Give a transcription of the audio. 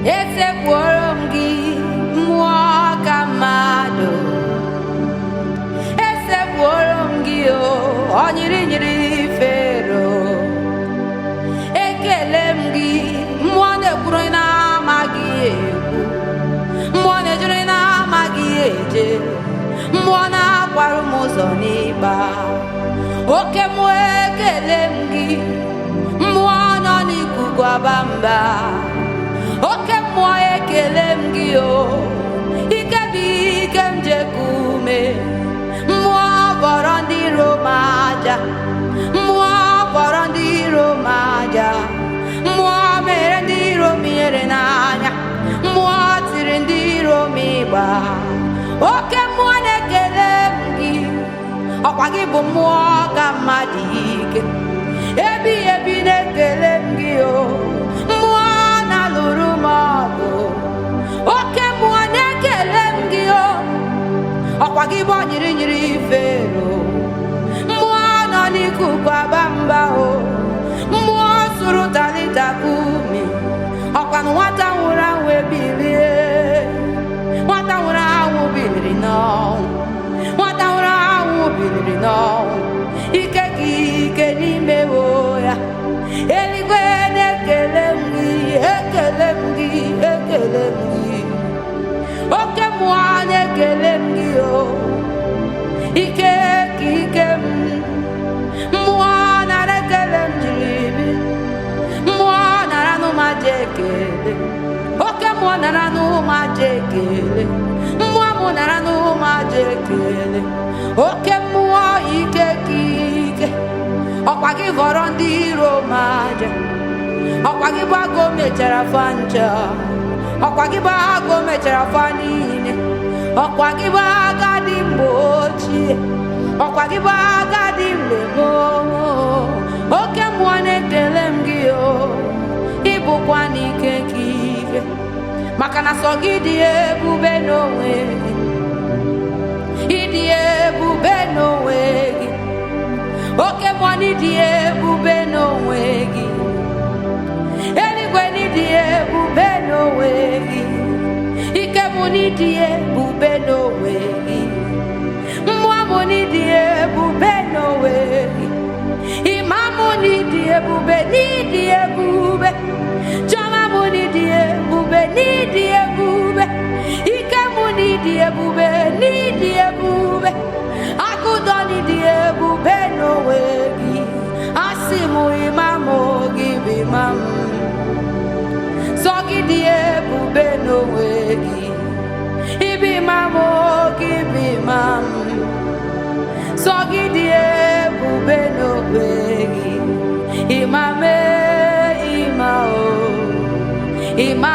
esekpụrụ m gị mmụọ ka mmadụ, esekpụrụ m gị o nyiri nyiri Fero, ekele m gị mmụọ na-ekwuru na-amaghị ekwu, mmụọ na-ejere na-amaghị eje, mmụọ na-akwarụ m ụzọ n'ịgba oke mmụọ, ekele m gị mmụọ nọ n'ikuku aba mba, oke mmụọ ekele m gị o ike dị ike m jekume, mmụọ bọrọ ndị iro m aja, mmụọ bọrọ ndị iro m aja, mmụọ mere ndị iro m ihere n'anya, mmụọ tiri ndị iro m ịgba, oke mmụọ na-ekele m gị, ọkwa gị bụ mmụọ ka mmadụ ike, ebi ebi na-ekele m gị o mmụọ na-alụrụ m ọgụ, oke mmụọ na-ekele m gị o ọkwa gị bụ nyiri nyiri Fero, mmụọ nọ n'ikuku aba mba o, mmụọ sụrụ talita kumi, ọkwa na nwata nwụrụ anwụ ebilie, nwata nwụrụ anwụ biliri n'ọnwụ, nwata nwụrụ anwụ biliri n'ọnwụ, ike gị ike n'ime ya, eluigwe na-ekele m gị, ekele m gị, ekele m gị, oke mmụọ na-ekele m gị o ike ka ike m, mmụọ nara ekele m jiri bi, mmụọ nara n'ụmaja ekele, oke mmụọ nara n'ụmaja ekele, mmụọ mụ nara n'ụmaja ekele, oke mmụọ ike ka ike, ọkwa gị vọrọ ndị iro m aja, ọkwa gị bụ agụ mechara fa ncha, ọkwa gị bụ agụ mechara fa niile, ọkwa gị bụ agadi mgbe ochie, ọkwa gị bụ agadi mgbe gboo, oke mmụọ na-ekele m gị o ịbụkwa n'ike ka ike, maka na sọ gị dị ebube n'onwe gị, ịdị ebube n'onwe gị, oke mmụọ n'ịdị ebube n'onwe gị, eluigwe n'ịdị ebube n'onwe gị, ike mụ n'ịdị ebube n'onwe gị, mmụọ mụ n'ịdị ebube n'onwe gị, ịma mụ n'ịdị ebube, n'ịdị ebube, chiọma mụ n'ịdị ebube, n'ịdị ebube, ike mụ n'ịdị ebube, n'ịdị ebube, akụdọ n'ịdị ebube n'onwe gị, asị m ịma mụ gị bụ ịma m, sọ gị dị ebube n'onwe gị, ịbụ ịma mụ gị bụ ịma m, sọ gị dị ebube n'onwe gị, ịma me ịma o ịma